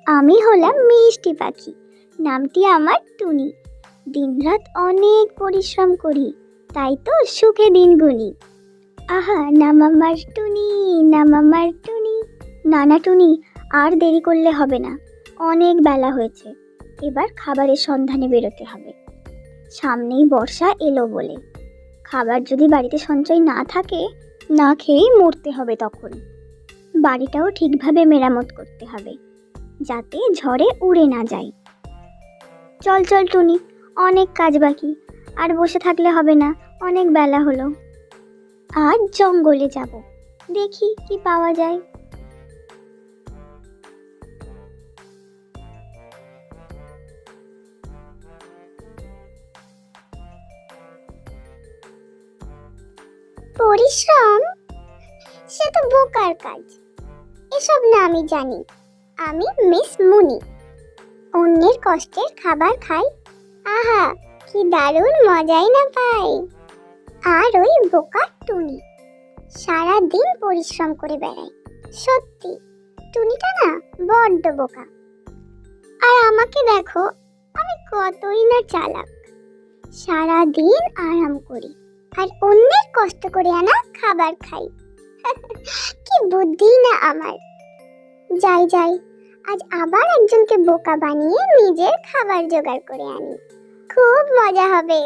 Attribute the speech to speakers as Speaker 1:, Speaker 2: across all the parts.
Speaker 1: আমি হলাম মিষ্টি পাখি, নামটি আমার টুনি। দিনরাত অনেক পরিশ্রম করি, তাই তো সুখে দিন গুনি। আহা নাম আমার টুনি, নাম আমার টুনি। নানা টুনি, আর দেরি করলে হবে না, অনেক বেলা হয়েছে। এবার খাবারের সন্ধানে বেরোতে হবে। সামনেই বর্ষা এলো বলে খাবার যদি বাড়িতে সঞ্চয় না থাকে, না খেয়েই মরতে হবে তখন। বাড়িটাও ঠিকভাবে মেরামত করতে হবে, যাতে ঝড়ে উড়ে না যায়। চল চল টুনি, অনেক কাজ বাকি, আর বসে থাকলে হবে না, অনেক বেলা হলো। আজ জঙ্গলে যাব, দেখি কি পাওয়া যায়। পরিশ্রম? সে তো বোকার কাজ, এসব না আমি জানি। আমি মিস মুনি, অন্যের কষ্টের খাবার খাই। আহা, কি দারুণ মজাই না পাই। আর ওই বোকা টুনি সারা দিন পরিশ্রম করে বেড়ায়। সত্যি টুনিটা না বড্ড বোকা। আর আমাকে দেখো, আমি কতই না চালাক। সারা দিন আরাম করি আর অন্যের কষ্ট করে আনা খাবার খাই। কি বুদ্ধি না আমার। যাই যাই, আজ আবার একজনকে বোকা বানিয়ে নিজের খাবার জোগাড় করে আনি, খুব মজা হবে।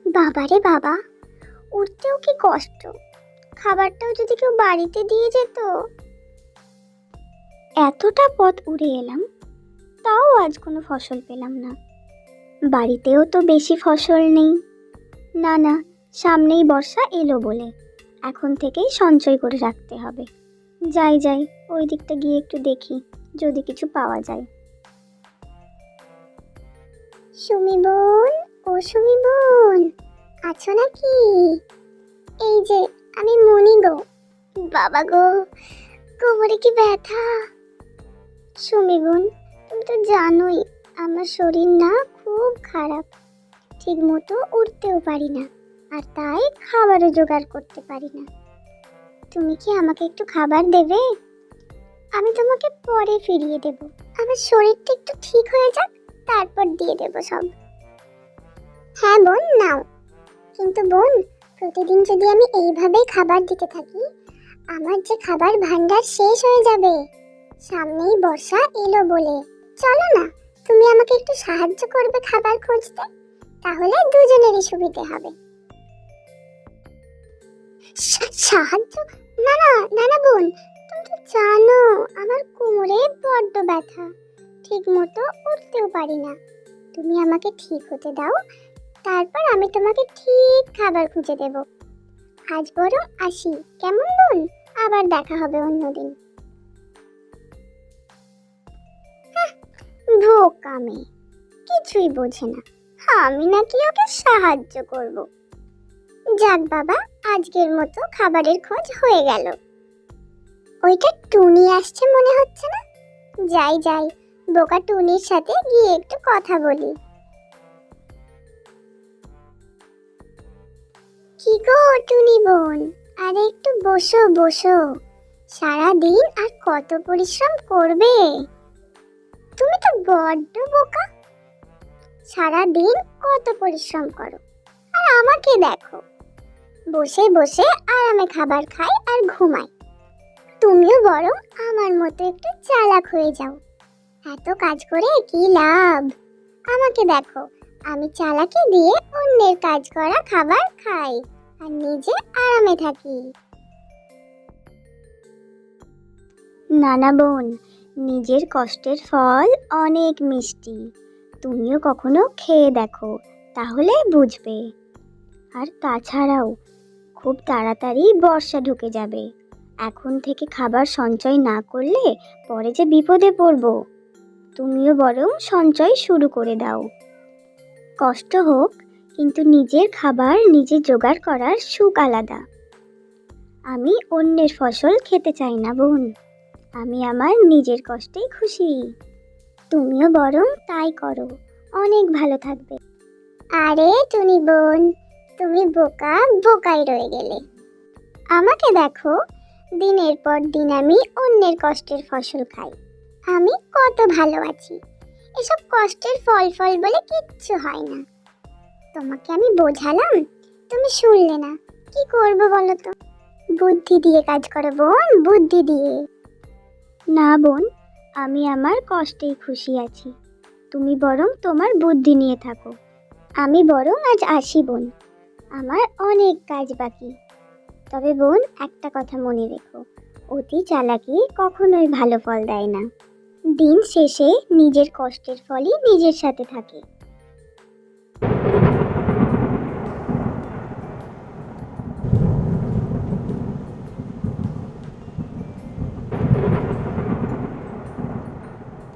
Speaker 1: বাবারে বাবা, উঠতেও কি কষ্ট। খাবারটাও যদি কেউ বাড়িতে দিয়ে যেত। এতটা পথ উড়ে এলাম, তাও আজ কোনো ফসল পেলাম না। বাড়িতেও তো বেশি ফসল নেই। না না, সামনেই বর্ষা এলো বলে এখন থেকেই সঞ্চয় করে রাখতে হবে। যাই যাই, ওই দিকটা গিয়ে একটু দেখি যদি কিছু পাওয়া যায়। সুমি বোন, ও সুমি বোন, আছো নাকি? এই যে আমি মনি গো। বাবা গো, কোমরে কি ব্যথা। সুমি বোন, তুমি তো জানোই আমার শরীর না খুব খারাপ, ঠিক মতো উঠতেও পারি না, আর তাই খাবারও জোগাড় করতে পারি না। তুমি কি আমাকে একটু খাবার দেবে? আমি তোমাকে পরে ফিরিয়ে দেব। আমার শরীরটা একটু ঠিক হয়ে যাক, তারপর দিয়ে দেব সব। হ্যাঁ বোন, নাও। কিন্তু বোন, প্রতিদিন যদি আমি এইভাবেই খাবার দিতে থাকি, আমার যে খাবার ভান্ডার শেষ হয়ে যাবে। সামনেই বর্ষা এলো বলে চলো না, তুমি আমাকে একটু সাহায্য করবে খাবার খুঁজতে, তাহলে দুজনেরই সুবিধে হবে। সাহায্য? না না না না বোন, তুমি তো জানো আমার কোমরে বড্ড ব্যথা, ঠিক মতো উঠতেও পারি না। তুমি আমাকে ঠিক হতে দাও, তারপর আমি তোমাকে ঠিক খাবার খুঁজে দেব। আজ বরং আসি, কেমন বোন? আবার দেখা হবে অন্যদিন। বোকা মেয়ে, কিছুই বোঝে না, আমি নাকি ওকে সাহায্য করব। যাক বাবা, আজকের মতো খাবারের খোঁজ হয়ে গেল। ওইটা টুনি আসছে মনে হচ্ছে না? যাই যাই, বোকা টুনির সাথে গিয়ে একটু কথা বলি। কি গো টুনি বোন, আরে একটু বসো বসো। সারা দিন আর কত পরিশ্রম করবে। তুমি তো বড্ড বোকা, সারা দিন কত পরিশ্রম করো, আর আমাকে দেখো বসে বসে আরামে খাবার খাই আর ঘুমাই। তুমিও বরং আমার মতো একটু চালাক হয়ে যাও। এত কাজ করে কি লাভ? আমাকে দেখো, আমি চালাকি দিয়ে অন্যের কাজ করা খাবার খাই আর নিজে আরামে থাকি। নানা বোন, নিজের কষ্টের ফল অনেক মিষ্টি। তুমিও কখনো খেয়ে দেখো, তাহলে বুঝবে। আর তাছাড়াও খুব তাড়াতাড়ি বর্ষা ঢুকে যাবে। এখন থেকে খাবার সঞ্চয় না করলে পরে যে বিপদে পড়বো। তুমিও বরং সঞ্চয় শুরু করে দাও। কষ্ট হোক, কিন্তু নিজের খাবার নিজে জোগাড় করার সুখ আলাদা। আমি অন্যের ফসল খেতে চাই না বোন, আমি আমার নিজের কষ্টেই খুশি। তুমিও বরং তাই করো, অনেক ভালো থাকবে। আরে টুনি বোন, তুমি বোকা বোকাই রয়ে গেলে। আমাকে দেখো, দিনের পর দিন আমি অন্যের কষ্টের ফসল খাই। আমি কত ভালো আছি, এসব কষ্টের ফল ফল বলে কিচ্ছু হয় না। তোমাকে আমি বোঝালাম, তুমি শুনলে না। কি করবো বলো তো? বুদ্ধি দিয়ে কাজ করো বোন, বুদ্ধি দিয়ে। না বোন, আমি আমার কষ্টেই খুশি আছি। তুমি বরং তোমার বুদ্ধি নিয়ে থাকো। আমি বরং আজ আসি বোন, আমার অনেক কাজ বাকি। তবে বোন, একটা কথা মনে রেখো, অতি চালাকি কখনোই ভালো ফল দেয় না। দিন শেষে নিজের কষ্টের ফলই নিজের সাথে থাকে।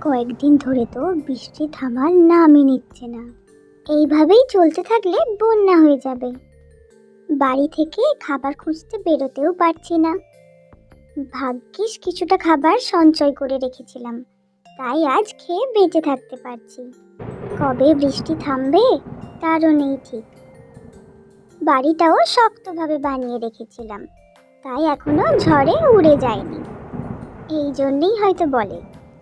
Speaker 1: কয়েকদিন ধরে তো বৃষ্টি থামার নামই নিচ্ছে না। এইভাবেই চলতে থাকলে বন্যা হয়ে যাবে। বাড়ি থেকে খাবার খুঁজতে বেরোতেও পারছি না। ভাগ্যিস কিছুটা খাবার সঞ্চয় করে রেখেছিলাম, তাই আজ খেয়ে বেঁচে থাকতে পারছি। কবে বৃষ্টি থামবে তারও নেই ঠিক। বাড়িটাও শক্তভাবে বানিয়ে রেখেছিলাম, তাই এখনো ঝড়ে উড়ে যায়নি। এই জন্যই হয়তো বলে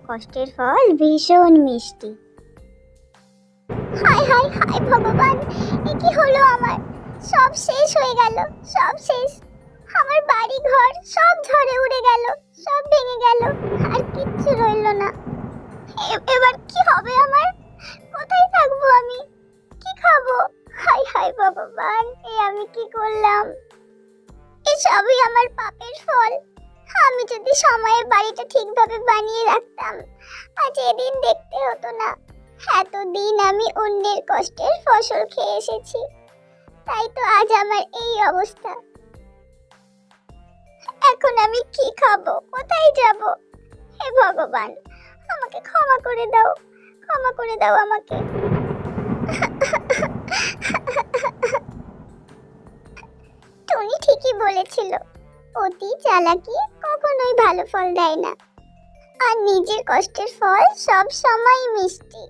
Speaker 1: কষ্টের ফল ভীষণ মিষ্টি। হায় হায় হায় ভগবান, এ কি হলো আমার? সব শেষ হয়ে গেল, সব শেষ। আমার বাড়ি ঘর সব ঝড়ে উড়ে গেল, সব ভেঙে গেল, আর কিচ্ছু রইল না। এবার কি হবে আমার? কোথায় থাকবো আমি? কি খাবো? হায় হায় ভগবান, এ আমি কি করলাম? এসবই আমার পাপের ফল। আমি যদি সময়ে বাড়িটা ঠিকভাবে বানিয়ে রাখতাম, আজ এদিন দেখতে হতো না। এতদিন আমি অন্যের কষ্টের ফসল খেয়ে এসেছি, তাই তো আজ আমার এই অবস্থা। এখন আমি কি খাবো, কোথায় যাব? হে ভগবান, আমাকে ক্ষমা করে দাও, ক্ষমা করে দাও আমাকে। টুনি ঠিকই বলেছিল, অতি চালাকি কখনোই ভালো ফল দেয় না, আর নিজের কষ্টের ফল সব সময় মিষ্টি।